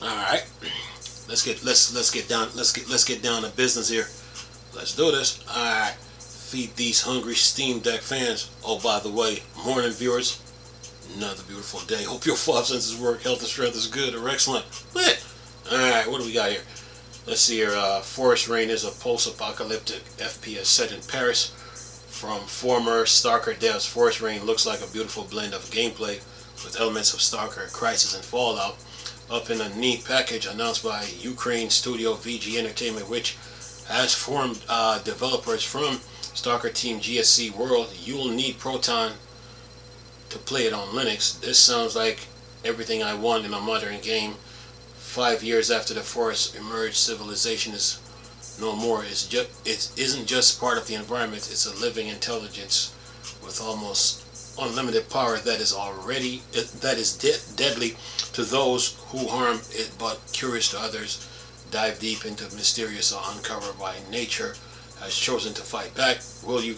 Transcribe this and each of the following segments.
All right, let's get down to business here. Let's do this. All right, feed these hungry Steam Deck fans. Oh, by the way, morning viewers, another beautiful day. Hope your five senses work. Health and strength is good or excellent. Lit. All right, what do we got here? Let's see here. Forest Rain is a post-apocalyptic FPS set in Paris. From former Stalker devs, Forest Rain looks like a beautiful blend of gameplay with elements of Stalker, Crysis, and Fallout, up in a neat package announced by Ukraine studio VG Entertainment, which has formed developers from Stalker Team GSC World. You'll need Proton to play it on Linux. This sounds like everything I want in a modern game. 5 years after the forest emerged, civilization is no more. It isn't just part of the environment. It's a living intelligence with almost unlimited power that is deadly to those who harm it, but curious to others. Dive deep into mysterious or uncovered by nature. Has chosen to fight back. Will you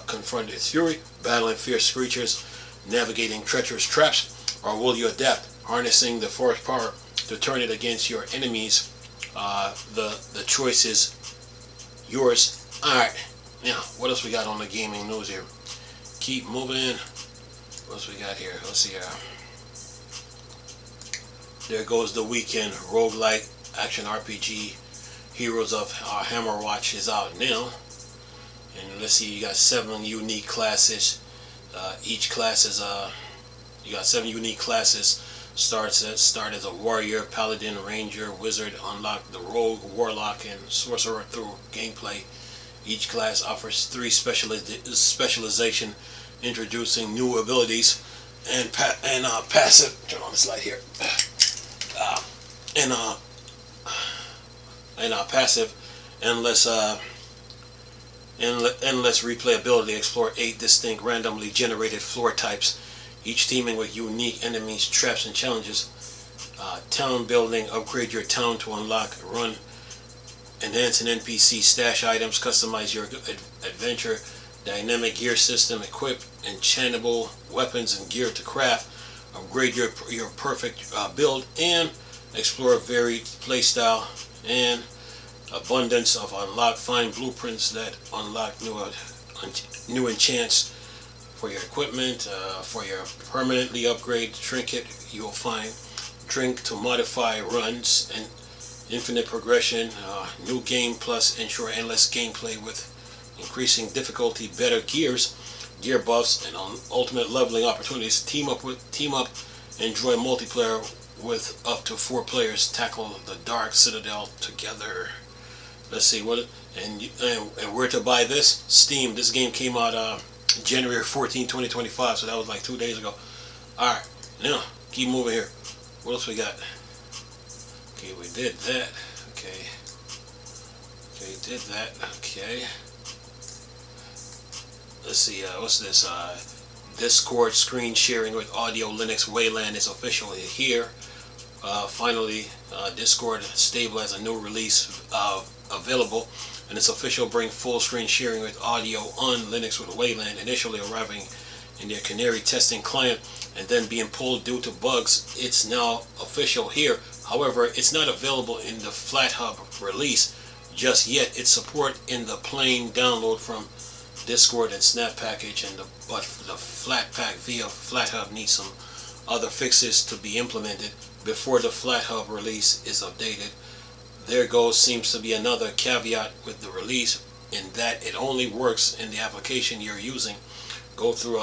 confront its fury, battling fierce creatures, navigating treacherous traps, or will you adapt, harnessing the forest power to turn it against your enemies? The choice is yours. Alright, now what else we got on the gaming news here? Keep moving. What else we got here? Let's see. There goes the weekend. Roguelike action RPG Heroes of Hammerwatch is out now. And let's see, you got 7 unique classes. Each class is you got 7 unique classes. Start as a warrior, paladin, ranger, wizard. Unlock the rogue, warlock, and sorcerer through gameplay. Each class offers 3 specialization, introducing new abilities and passive. Turn on this light here. Passive, endless replayability. Explore 8 distinct randomly generated floor types, each teaming with unique enemies, traps, and challenges. Town building. Upgrade your town to unlock, run, enhance an NPC, stash items, customize your adventure. Dynamic gear system. Equip enchantable weapons and gear to craft. Upgrade your perfect build, and explore varied playstyle and abundance of unlocked. Find blueprints that unlock new enchants for your equipment. For your permanently upgrade trinket, you'll find drink to modify runs and infinite progression. New game plus ensure endless gameplay with increasing difficulty, better gears, gear buffs, and ultimate leveling opportunities. Team up, enjoy multiplayer with up to 4 players. Tackle the Dark Citadel together. Let's see what and where to buy this. Steam. This game came out January 14, 2025, so that was like 2 days ago. Alright, now keep moving here. What else we got? Okay, we did that. Okay, did that. Okay, let's see, what's this? Discord screen sharing with Audio Linux Wayland is officially here. Finally, Discord stable as a new release available, and it's official. Bring full screen sharing with audio on Linux with Wayland, initially arriving in their Canary testing client and then being pulled due to bugs. It's now official here. However, it's not available in the FlatHub release just yet. It's support in the plain download from Discord and Snap package, but the Flatpak via FlatHub needs some other fixes to be implemented before the FlatHub release is updated. There seems to be another caveat with the release, in that it only works in the application you're using. Go through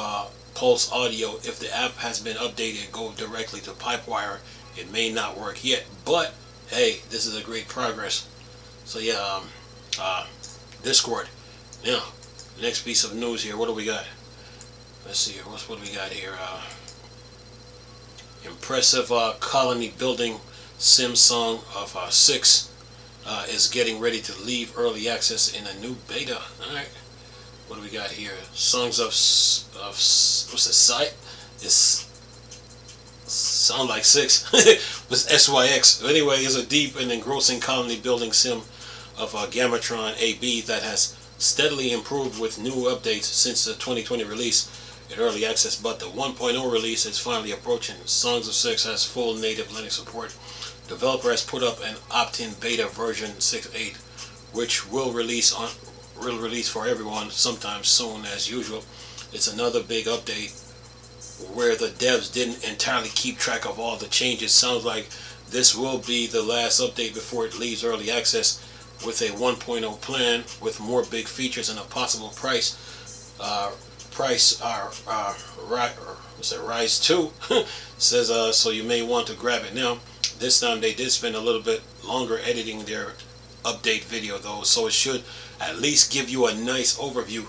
Pulse Audio. If the app has been updated, go directly to Pipewire. It may not work yet, but hey, this is a great progress. So yeah, Discord. Now, next piece of news here. What do we got? Let's see here. What do we got here? Impressive colony building sim song of 6 is getting ready to leave early access in a new beta. Alright, what do we got here? Songs of what's the site? This sound like 6 with SYX. Anyway, it's a deep and engrossing colony building sim of Gamatron AB that has steadily improved with new updates since the 2020 release in early access, but the 1.0 release is finally approaching. Songs of 6 has full native Linux support. developer has put up an opt-in beta version 6.8, which will release for everyone sometime soon as usual. It's another big update where the devs didn't entirely keep track of all the changes. Sounds like this will be the last update before it leaves early access, with a 1.0 plan with more big features and a possible rise too. Says so you may want to grab it now. This time they did spend a little bit longer editing their update video though, so it should at least give you a nice overview.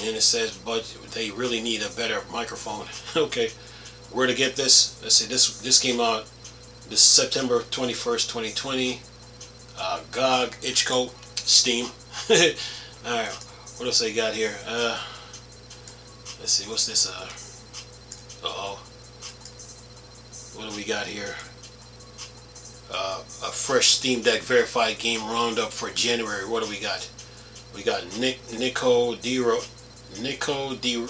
And it says, but they really need a better microphone. Okay, where to get this? Let's see, this came out this September 21st, 2020. GOG, Itch.io, Steam. Alright, what else they got here? Let's see, what's this? What do we got here? A fresh Steam Deck verified game roundup for January. What do we got? We got Nico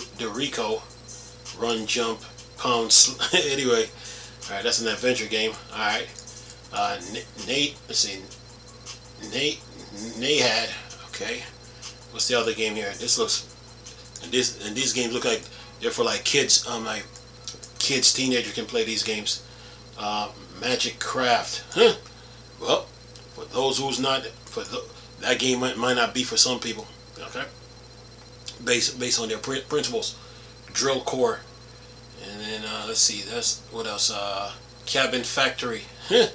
DeRico, Run Jump Pound anyway, alright, that's an adventure game. Alright, let's see, Nahad. Okay, what's the other game here? This looks, and these games look like they're for like kids. Like kids, teenagers can play these games. Magic Craft. Huh. Well, for those who's not, that game might not be for some people. Okay, based on their principles. Drill Core, and then let's see, that's what else? Cabin Factory, and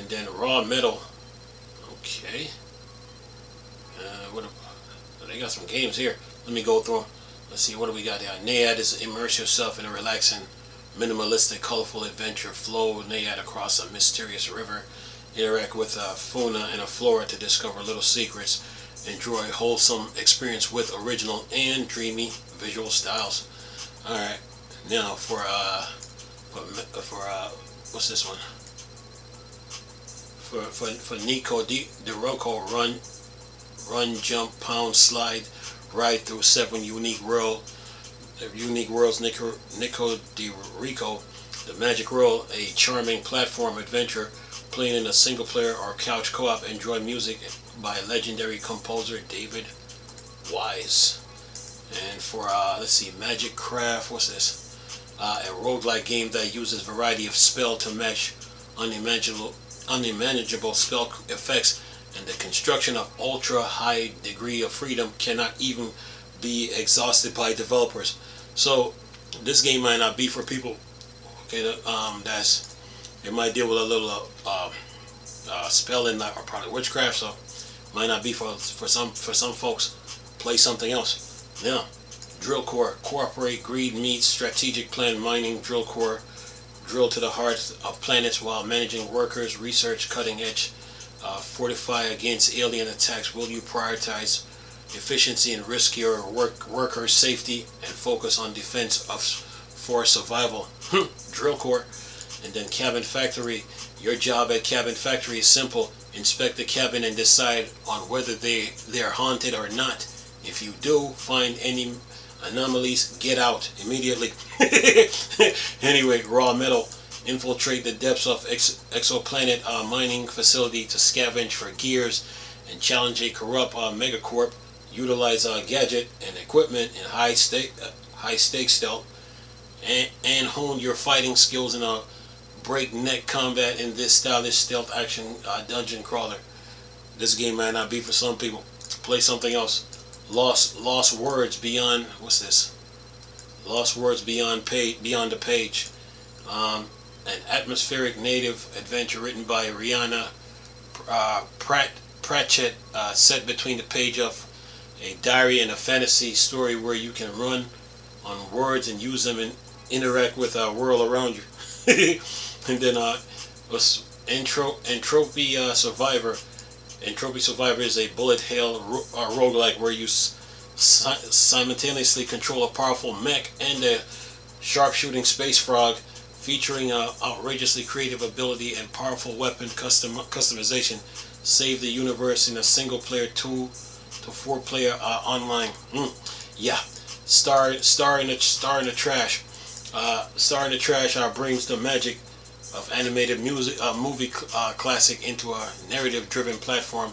then Raw Metal. Okay, they got some games here. Let me go through them. Let's see, what do we got here? Nahad is immerse yourself in a relaxing, minimalistic, colorful adventure. Flow Nahad across a mysterious river. Interact with fauna and a flora to discover little secrets. Enjoy a wholesome experience with original and dreamy visual styles. All right, now for what's this one? For Nico DeRico, run, jump, pound, slide, ride through 7 unique worlds. Nico DeRico, the Magic World, a charming platform adventure. Playing in a single player or couch co-op. Enjoy music by legendary composer David Wise. And for let's see, Magic Craft, what's this? A roguelike game that uses variety of spell to match unmanageable spell effects, and the construction of ultra high degree of freedom cannot even be exhausted by developers. So this game might not be for people, okay, it might deal with a little spelling or probably witchcraft, so might not be for some folks. Play something else. Now, Drill Core, cooperate, greed meets strategic plan mining. Drill Core, drill to the heart of planets while managing workers. Research cutting edge. Fortify against alien attacks. Will you prioritize efficiency and risk your workers' safety and focus on defense for survival? Drill Core. And then Cabin Factory. Your job at Cabin Factory is simple. Inspect the cabin and decide on whether they're haunted or not. If you do find any anomalies, get out immediately. Anyway, Raw Metal. Infiltrate the depths of exoplanet mining facility to scavenge for gears and challenge a corrupt megacorp. Utilize gadget and equipment in high stakes stealth, and hone your fighting skills in a breakneck combat in this stylish stealth action dungeon crawler. This game might not be for some people. Play something else. Lost Words Beyond. What's this? Lost Words Beyond the Page. An atmospheric native adventure written by Rihanna Pratchett, set between the page of a diary and a fantasy story where you can run on words and use them and interact with our world around you. And then Entropy Survivor. Entropy Survivor is a bullet hell roguelike where you simultaneously control a powerful mech and a sharpshooting space frog, featuring outrageously creative ability and powerful weapon customization. Save the universe in a single player 2 to 4 player online. Yeah, Star in the Trash. Star in the Trash brings the magic of animated movie classic into a narrative-driven platform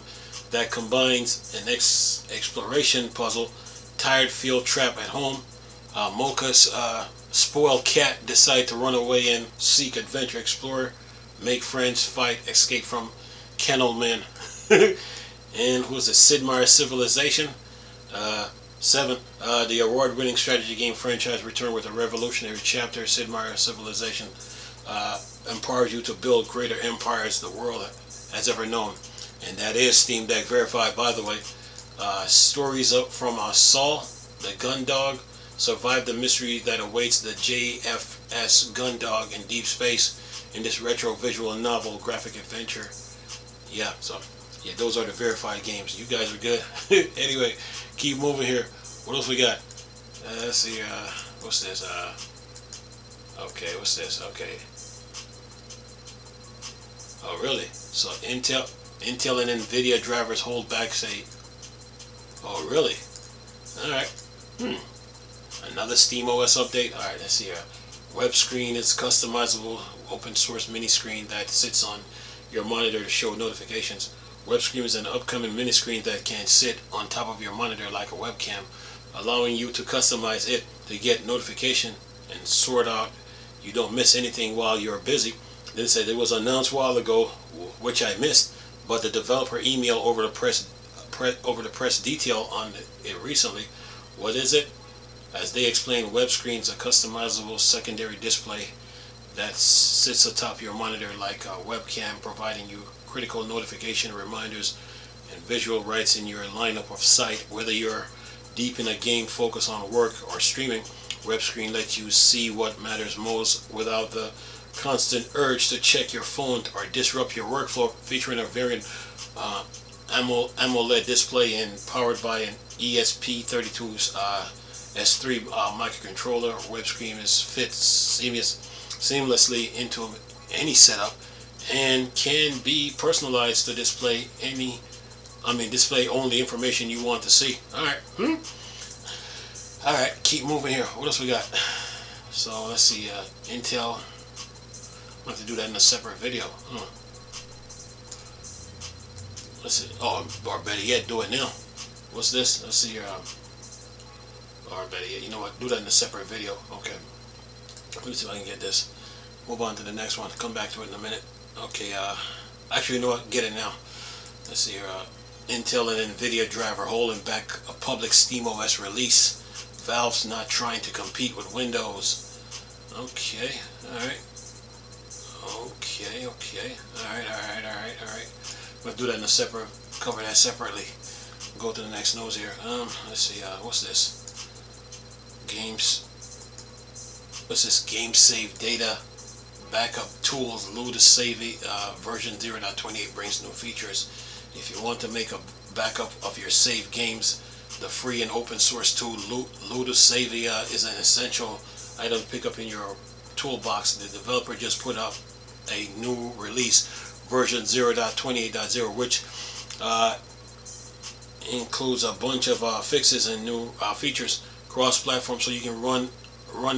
that combines an exploration puzzle, tired field trap at home, Mocha's spoiled cat decide to run away and seek adventure, explore, make friends, fight, escape from Kennel Man. And who's it? Sid Meier's Civilization. 7. The award-winning strategy game franchise returned with a revolutionary chapter. Sid Meier's Civilization empowers you to build greater empires the world has ever known. And that is Steam Deck verified, by the way. Stories up from Saul, the gun dog, survive the mystery that awaits the JFS gun dog in deep space in this retro visual novel graphic adventure. Yeah, so yeah, those are the verified games. You guys are good. Anyway, keep moving here. What else we got? Let's see. What's this? Okay, what's this? Okay. Oh, really? So Intel and Nvidia drivers hold back. Say. Oh, really? All right. Another SteamOS update. All right. Let's see. Web screen is customizable open source mini screen that sits on your monitor to show notifications. Web screen is an upcoming mini screen that can sit on top of your monitor like a webcam, allowing you to customize it to get notification and sort out you don't miss anything while you're busy. Then said it was announced a while ago, which I missed, but the developer emailed over the press detail on it recently. What is it? As they explained, web screens a customizable secondary display that sits atop your monitor like a webcam, providing you critical notification reminders and visual rights in your lineup of sight. Whether you're deep in a game focused on work or streaming, web screen lets you see what matters most without the constant urge to check your phone or disrupt your workflow. Featuring a variant AMOLED display and powered by an ESP32 S3 microcontroller, web screen fits seamlessly into any setup and can be personalized to display display only information you want to see. Alright. Alright, keep moving here. What else we got? So let's see, Intel. I'm going to have to do that in a separate video. Let's see. Oh, or better yet, do it now. What's this? Let's see here. Or better yet, you know what? Do that in a separate video. Okay. Let me see if I can get this. Move on to the next one. Come back to it in a minute. Okay, actually, you know what? Get it now. Let's see here. Intel and Nvidia driver holding back a public SteamOS release. Valve's not trying to compete with Windows. Okay, alright. Okay. Alright. We'll do that in a separate, cover that separately. Go to the next news here. Let's see, what's this? What's this? Game save data backup tools. Ludus Save version 0.28 brings new features. If you want to make a backup of your saved games, the free and open source tool Ludus Save is an essential item to pick up in your toolbox. The developer just put up a new release, version 0.28.0, which includes a bunch of fixes and new features cross-platform, so you can run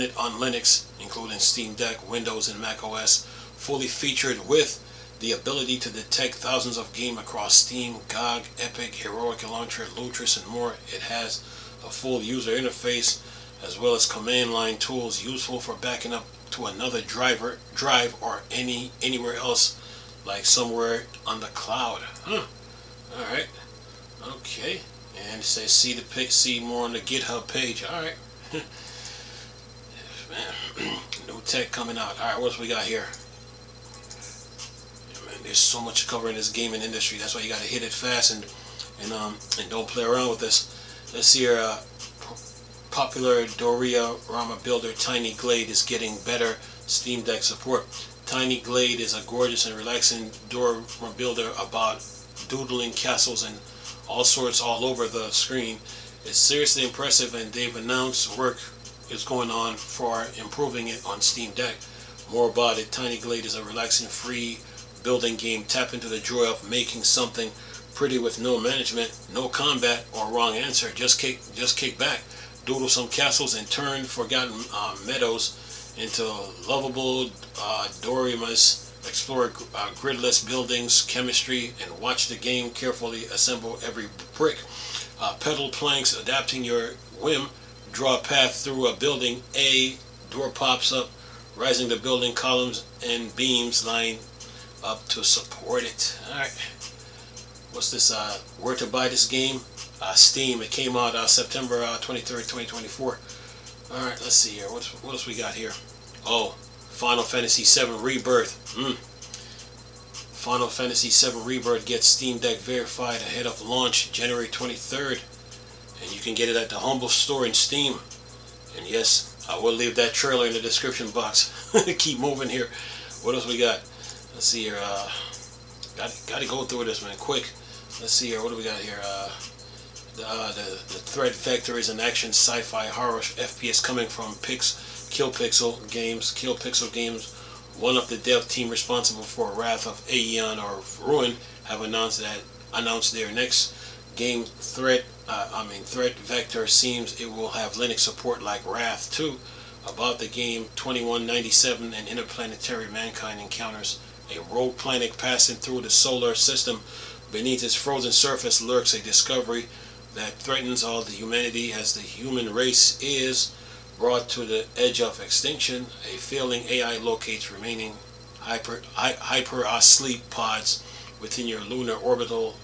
it on Linux, including Steam Deck, Windows, and Mac OS. Fully featured with the ability to detect thousands of games across Steam, GOG, Epic, Heroic Launcher, Lutris, and more. It has a full user interface as well as command line tools useful for backing up to another drive or anywhere else, like somewhere on the cloud. Alright. Okay. And it says see more on the GitHub page. Alright. Man, new tech coming out. Alright, what else we got here? Man, there's so much to cover in this gaming industry. That's why you gotta hit it fast and don't play around with this. Let's see here. Popular diorama builder Tiny Glade is getting better Steam Deck support. Tiny Glade is a gorgeous and relaxing diorama builder about doodling castles and all sorts all over the screen. It's seriously impressive, and they've announced work is going on for improving it on Steam Deck. More about it. Tiny Glade is a relaxing free building game. Tap into the joy of making something pretty with no management, no combat or wrong answer. Just kick back, doodle some castles and turn forgotten meadows into lovable dioramas. Explore gridless buildings, chemistry, and watch the game carefully assemble every brick. Pedal planks, adapting your whim. Draw a path through a building. A door pops up, rising the building columns and beams line up to support it. Alright. What's this? Where to buy this game? Steam. It came out September 23rd, 2024. Alright, let's see here. What else we got here? Oh, Final Fantasy VII Rebirth. Final Fantasy VII Rebirth gets Steam Deck verified ahead of launch January 23rd. And you can get it at the Humble Store in Steam. And yes, I will leave that trailer in the description box. Keep moving here. What else we got? Let's see here. Got to go through this, man, quick. Let's see here. What do we got here? The Threat Vector is an action sci-fi horror FPS coming from Kill Pixel Games. One of the dev team responsible for Wrath of Aeon or Ruin have announced their next game. Threat Vector seems it will have Linux support like Wrath 2. About the game, 2197, an interplanetary mankind encounters a rogue planet passing through the solar system. Beneath its frozen surface lurks a discovery that threatens all the humanity as the human race is brought to the edge of extinction. A failing AI locates remaining hyper sleep pods within your lunar orbital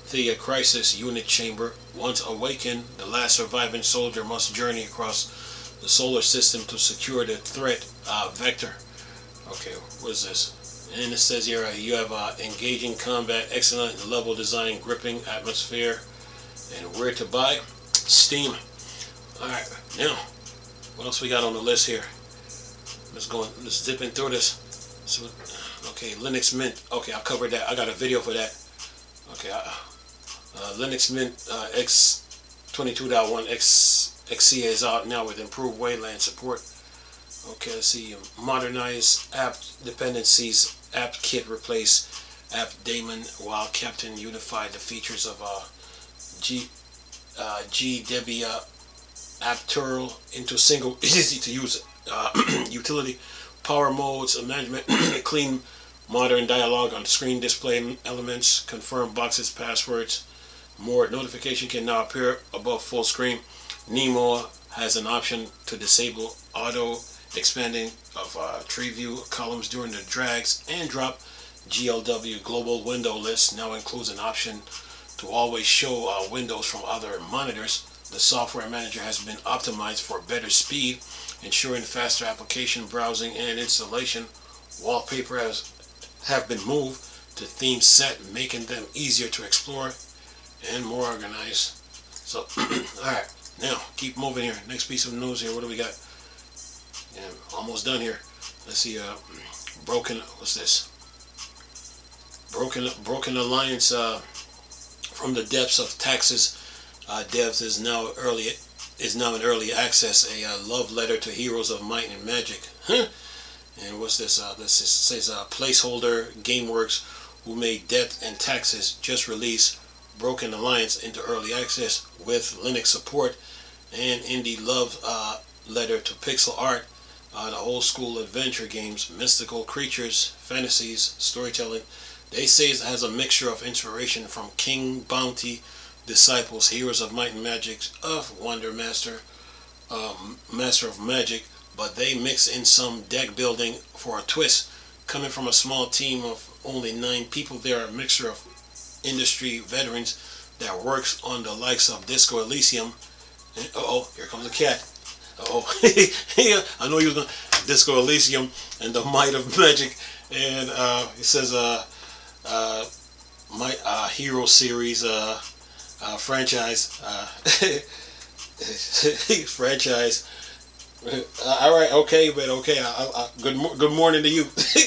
Thea Crisis unit chamber. Once awakened, the last surviving soldier must journey across the solar system to secure the threat vector. Okay, what is this? And it says here you have engaging combat, excellent level design, gripping atmosphere, and where to buy? Steam. Alright, now, what else we got on the list here? Let's dip in through this. So, okay, Linux Mint. Okay, I covered that. I got a video for that. Okay, Linux Mint X22.1 XC is out now with improved Wayland support. Okay, let's see. Modernize app dependencies. App Kit replace App Daemon while Captain unified the features of GDebian AppTurl into single easy to use utility. Power modes, management, clean modern dialogue on screen display elements, confirm boxes, passwords. More notification can now appear above full screen. Nemo has an option to disable auto expanding of tree view columns during the drags and drop. GLW global window list now includes an option to always show windows from other monitors. The software manager has been optimized for better speed, ensuring faster application browsing and installation. Wallpaper have been moved to theme set, making them easier to explore and more organized. So, alright, now keep moving here. Next piece of news here. What do we got? Yeah, almost done here. Let's see. What's this? Broken Alliance from the depths of Texas devs is now in early access. A love letter to heroes of might and magic. And what's this? This says placeholder GameWorks, who made Death and Taxes, just released Broken Alliance into early access with Linux support, and indie love letter to pixel art, the old school adventure games, mystical creatures, fantasies, storytelling. They say it has a mixture of inspiration from King Bounty, Disciples, Heroes of Might and Magic, of Wonder Master, Master of Magic, but they mix in some deck building for a twist. Coming from a small team of only 9 people, they are a mixture of industry veterans that works on the likes of Disco Elysium. And, here comes a cat. Yeah, I know you was gonna Disco Elysium and the Might of Magic, and it says my Hero series franchise franchise. All right, okay, but okay. Good morning to you.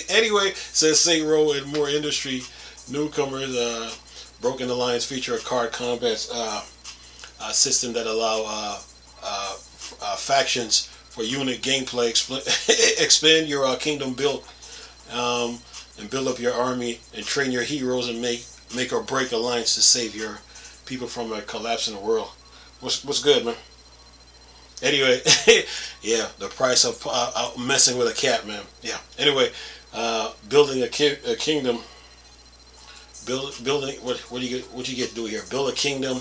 Anyway, says Saint Row and more industry newcomers. Broken Alliance feature a card combat system that allow factions for unit gameplay. Expand your kingdom build and build up your army and train your heroes and make or break alliance to save your people from a collapsing world. What's good, man? Anyway, yeah, the price of messing with a cat, man. Yeah. Anyway, building a kingdom. Building what you get to do here? Build a kingdom,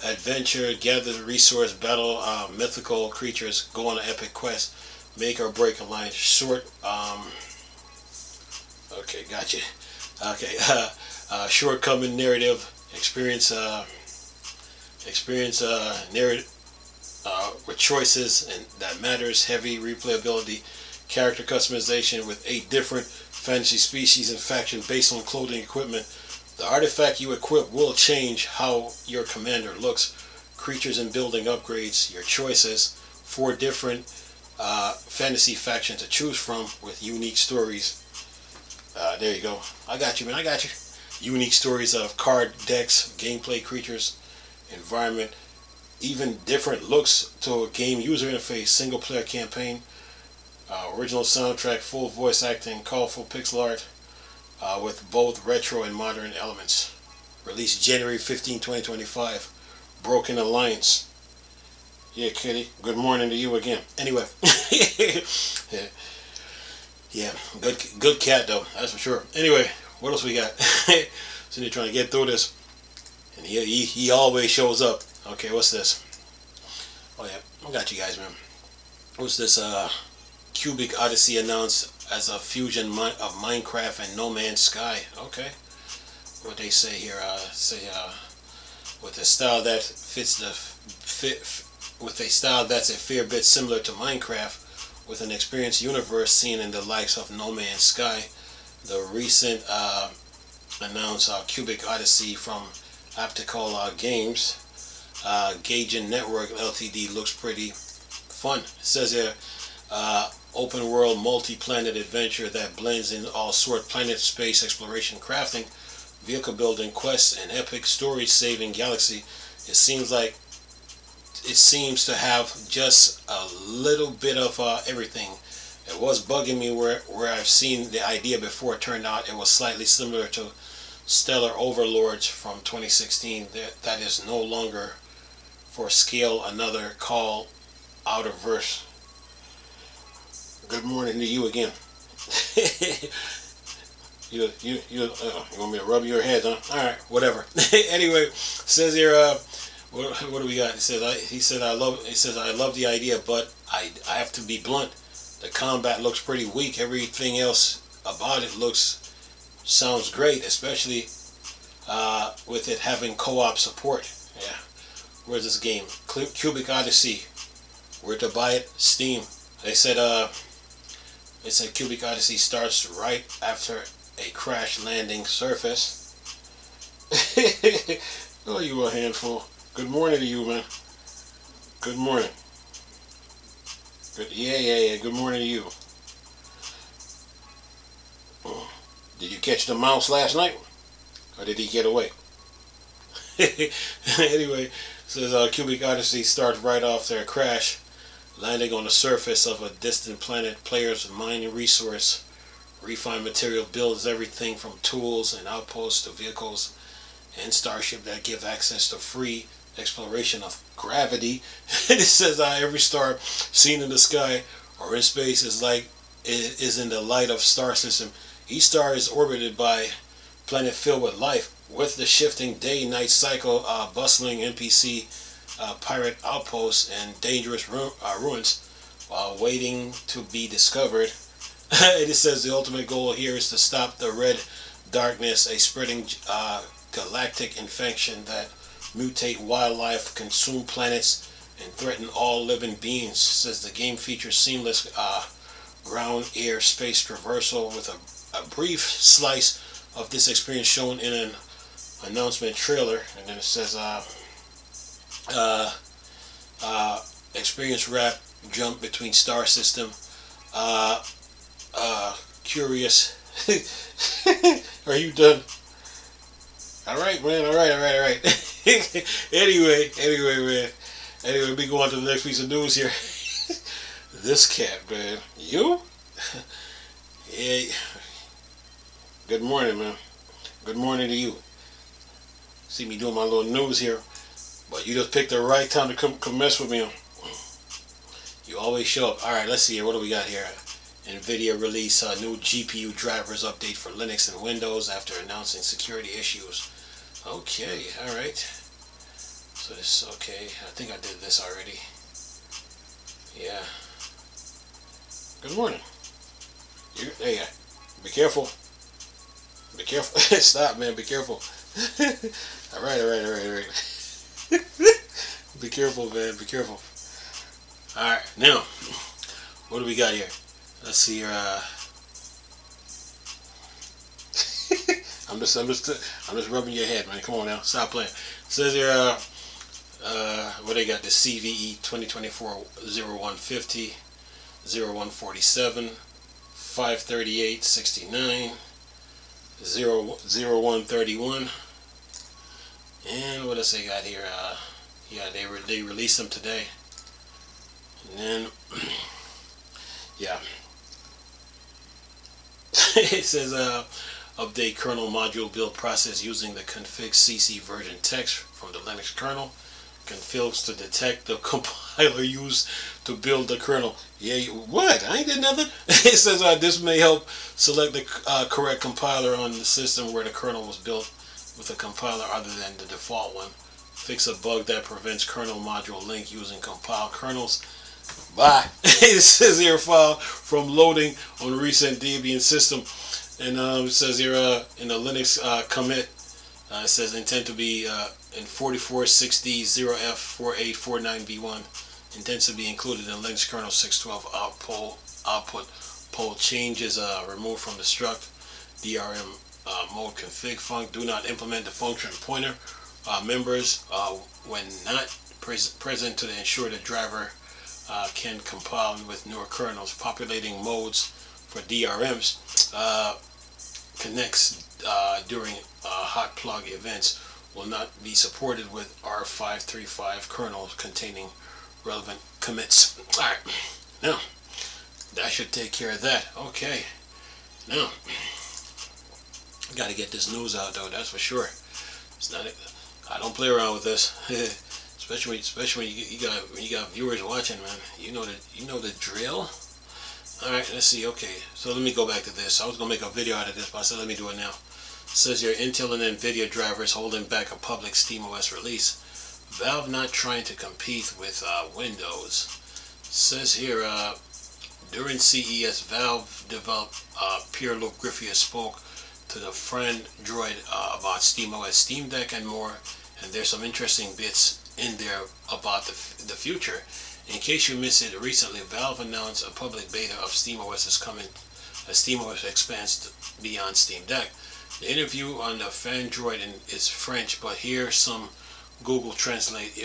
adventure, gather the resource, battle mythical creatures, go on an epic quest, make or break alliance. Short. Okay, gotcha. Okay, shortcoming narrative, experience narrative with choices and that matters. Heavy replayability, character customization with 8 different fantasy species and factions based on clothing equipment. The artifact you equip will change how your commander looks. Creatures and building upgrades, your choices. 4 different fantasy factions to choose from with unique stories. There you go. I got you, man. I got you. Unique stories of card decks, gameplay, creatures, environment, even different looks to a game user interface, single player campaign, original soundtrack, full voice acting, colorful pixel art with both retro and modern elements. Released January 15, 2025. Broken Alliance. Yeah, Kitty. Good morning to you again. Anyway. Yeah, good cat though, that's for sure. Anyway, what else we got? So they're trying to get through this, and he always shows up. Okay, what's this? Oh yeah, I got you guys, man. What's this? Cubic Odyssey announced as a fusion of Minecraft and No Man's Sky. Okay, what they say here? With a style that with a style that's a fair bit similar to Minecraft, with an experienced universe seen in the likes of No Man's Sky. The recent announced Cubic Odyssey from Optical Games, Gaijin Network Ltd. looks pretty fun. It says here, open world multi-planet adventure that blends in all sort planet space exploration, crafting, vehicle building, quests, and epic story saving galaxy. It seems to have just a little bit of everything. It was bugging me where I've seen the idea before. It turned out it was slightly similar to Stellar Overlords from 2016. That is no longer for scale. Another call out of verse. Good morning to you again. You want me to rub your head, huh? All right, whatever. Anyway, says here. What do we got? He says I love the idea, but I have to be blunt. The combat looks pretty weak. Everything else about it sounds great, especially with it having co-op support. Yeah. Where's this game? Cubic Odyssey. Where to buy it? Steam. They said Cubic Odyssey starts right after a crash landing surface. Oh, you a handful. Good morning to you, man. Good morning. Yeah. Good morning to you. Did you catch the mouse last night? Or did he get away? Anyway, says Cubic Odyssey starts right off their crash, landing on the surface of a distant planet. Players mine a resource, refine material, builds everything from tools and outposts to vehicles and starship that give access to free exploration of gravity. And it says every star seen in the sky or in space is in the light of star system. Each star is orbited by planet filled with life, with the shifting day-night cycle, bustling NPC, pirate outposts, and dangerous ruins while waiting to be discovered. It says the ultimate goal here is to stop the red darkness, a spreading galactic infection that mutate wildlife, consume planets, and threaten all living beings. It says the game features seamless ground, air, space traversal with a brief slice of this experience shown in an announcement trailer. And then it says experience wrap jump between star system. Curious. Are you done? All right, man. All right. Anyway, man. Anyway, we go on to the next piece of news here. This cat, man. You? Yeah. Good morning, man. Good morning to you. See me doing my little news here, but you just picked the right time to come mess with me. You always show up. Alright, let's see here. What do we got here? NVIDIA release new GPU drivers update for Linux and Windows after announcing security issues. Okay, alright. So this, okay, I think I did this already. Yeah. Good morning. Hey, be careful. Be careful. Stop, man. Be careful. Alright. Be careful, man. Be careful. Alright, now, what do we got here? Let's see here. I'm just rubbing your head, man. Come on now. Stop playing. It says here, what they got? The CVE 2024-0150, 0147, 538, 69, 0131, and what else they got here? Yeah, they released them today, and then yeah, it says update kernel module build process using the config cc version text from the Linux kernel. Configs to detect the compiler used to build the kernel. Yeah, what? I ain't did nothing. It says this may help select the correct compiler on the system where the kernel was built with a compiler other than the default one. Fix a bug that prevents kernel module link using compiled kernels. Bye. It says here file from loading on recent Debian system, and it says here in the Linux commit. It says intent to be in 446D0F4849B1 intends to be included in Linux kernel 612 output poll changes removed from the struct DRM mode config func. Do not implement the function pointer members when not present to ensure the driver can compile with newer kernels. Populating modes for DRMs connects during hot plug events will not be supported with R535 kernels containing relevant commits. Alright, now that should take care of that. Okay, now I gotta get this news out though, that's for sure. It's not, I don't play around with this. especially when you got viewers watching, man. You know the drill. Alright, let's see. Okay, so let me go back to this. I was gonna make a video out of this, but I said let me do it now. It says your Intel and NVIDIA drivers holding back a public SteamOS release. Valve not trying to compete with Windows. It says here during CES, Valve developed Pierre Luc Griffier spoke to the friend Droid about SteamOS, Steam Deck, and more. And there's some interesting bits in there about the future. In case you missed it recently, Valve announced a public beta of SteamOS is coming as SteamOS expands beyond Steam Deck. The interview on the Fandroid is French, but here's some Google Translate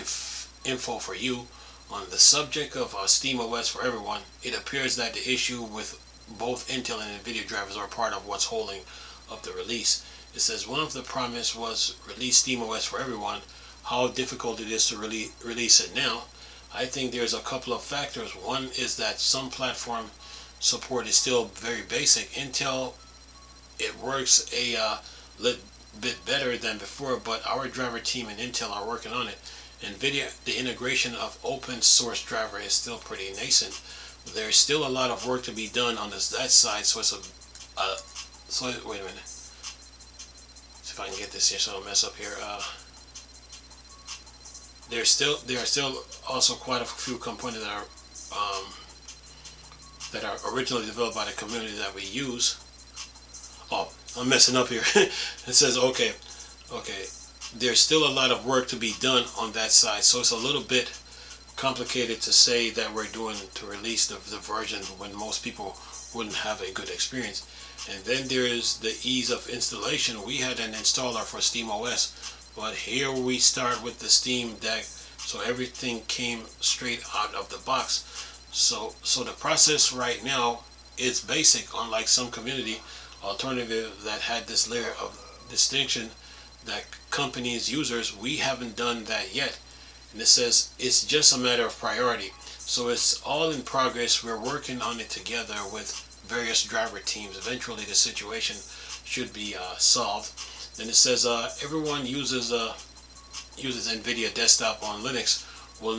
info for you on the subject of SteamOS for everyone. It appears that the issue with both Intel and NVIDIA drivers are part of what's holding up the release. It says one of the promise was release SteamOS for everyone. How difficult it is to release it now. I think there's a couple of factors. One is that some platform support is still very basic. Intel, it works a little bit better than before, but our driver team and Intel are working on it. NVIDIA, the integration of open source driver is still pretty nascent. There's still a lot of work to be done on that side, so it's so wait a minute. See if I can get this here so I don't mess up here. There are still also quite a few components that are originally developed by the community that we use. Oh, I'm messing up here. It says okay. There's still a lot of work to be done on that side, so it's a little bit complicated to say that we're doing to release the version when most people wouldn't have a good experience. And then there is the ease of installation. We had an installer for SteamOS, but here we start with the Steam Deck, so everything came straight out of the box. So the process right now is basic, unlike some community alternative that had this layer of distinction that companies, users, we haven't done that yet. And it says it's just a matter of priority. So it's all in progress. We're working on it together with various driver teams. Eventually the situation should be solved. Then it says everyone uses NVIDIA desktop on Linux will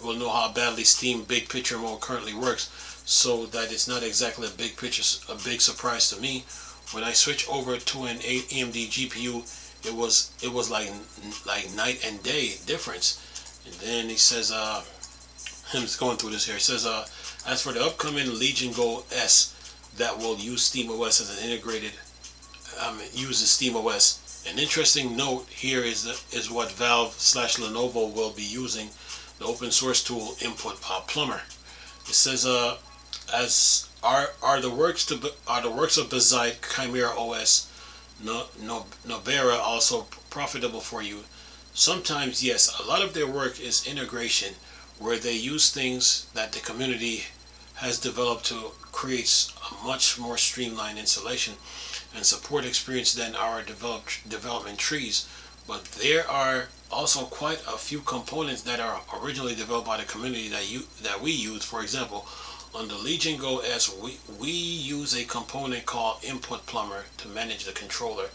will know how badly Steam Big Picture Mode currently works, so that it's not exactly a big surprise to me. When I switch over to an AMD GPU, it was like night and day difference. And then he says, I'm just going through this here. He says, as for the upcoming Legion Go S that will use SteamOS as an integrated, uses SteamOS. An interesting note here is what Valve/Lenovo will be using, the open source tool Input Plumber. It says, as are the works of Bazzite, Chimera OS, Nobera also profitable for you? Sometimes, yes. A lot of their work is integration, where they use things that the community has developed to create a much more streamlined installation and support experience than our development trees. But there are also quite a few components that are originally developed by the community that we use. For example, on the Legion Go S, we use a component called Input Plumber to manage the controller.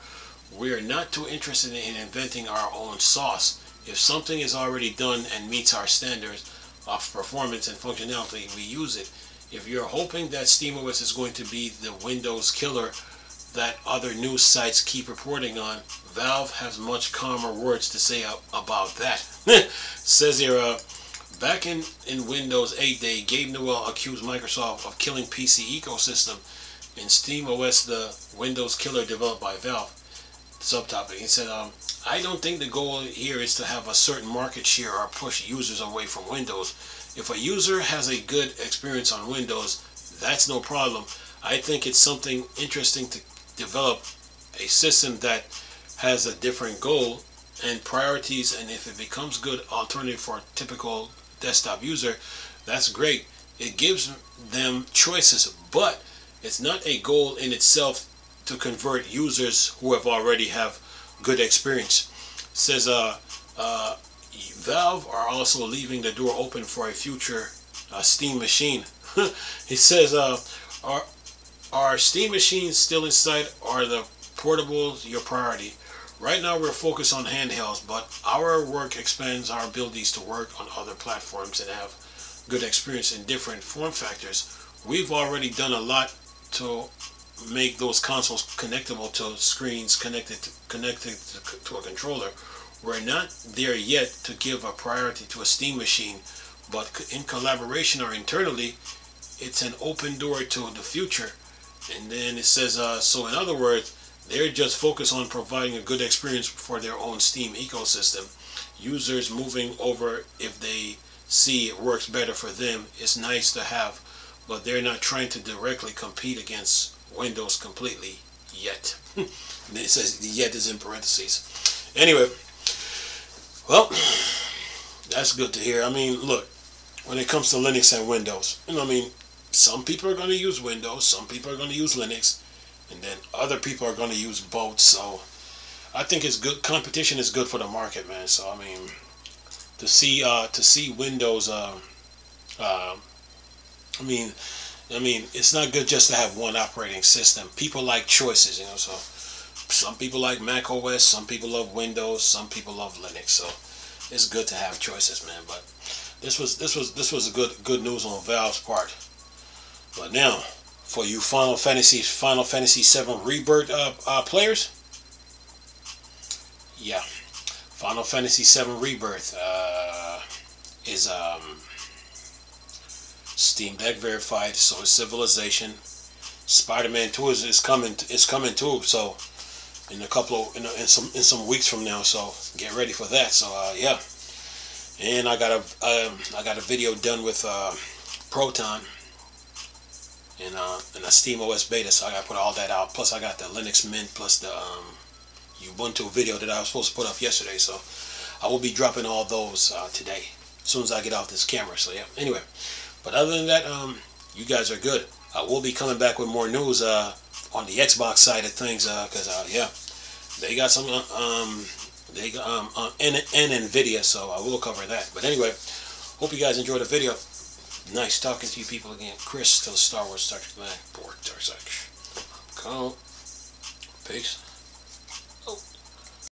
We are not too interested in inventing our own sauce. If something is already done and meets our standards of performance and functionality, we use it. If you're hoping that SteamOS is going to be the Windows killer that other news sites keep reporting on, Valve has much calmer words to say about that. Says here, back in Windows 8 day, Gabe Newell accused Microsoft of killing PC ecosystem in SteamOS, the Windows killer developed by Valve. Subtopic, he said, I don't think the goal here is to have a certain market share or push users away from Windows. If a user has a good experience on Windows, that's no problem. I think it's something interesting to develop a system that has a different goal and priorities, and if it becomes good alternative for a typical desktop user, that's great. It gives them choices, but it's not a goal in itself to convert users who have already have good experience. It says Valve are also leaving the door open for a future Steam machine. He says, are Steam machines still in sight? Are the portables your priority? Right now we're focused on handhelds, but our work expands our abilities to work on other platforms and have good experience in different form factors. We've already done a lot to make those consoles connectable to screens connected to a controller. We're not there yet to give a priority to a Steam machine, but in collaboration or internally, it's an open door to the future. And then it says, so in other words, they're just focused on providing a good experience for their own Steam ecosystem. Users moving over if they see it works better for them is nice to have, but they're not trying to directly compete against Windows completely yet. It says the yet is in parentheses. Anyway, well, that's good to hear. I mean, look, when it comes to Linux and Windows, I mean, some people are going to use Windows, some people are going to use Linux, and then other people are going to use both. So I think it's good. Competition is good for the market, man. So I mean, to see Windows, I mean, it's not good just to have one operating system. People like choices, you know. So some people like Mac OS, some people love Windows, some people love Linux. So it's good to have choices, man. But this was a good news on Valve's part. But now, for you Final Fantasy VII Rebirth players, yeah, Final Fantasy VII Rebirth is Steam Deck verified. So is Civilization. Spider-Man 2 is coming too. So in a couple of in some weeks from now. So get ready for that. So yeah, and I got a video done with Proton and a SteamOS beta. So I got to put all that out. Plus I got the Linux Mint plus the Ubuntu video that I was supposed to put up yesterday. So I will be dropping all those today as soon as I get off this camera. So yeah. Anyway. But other than that, you guys are good. I will be coming back with more news on the Xbox side of things, because yeah, they got some and Nvidia, so I will cover that. But anyway, hope you guys enjoyed the video. Nice talking to you people again. Chris, till Star Wars, Star Trek, Board, Dark Side. Peace.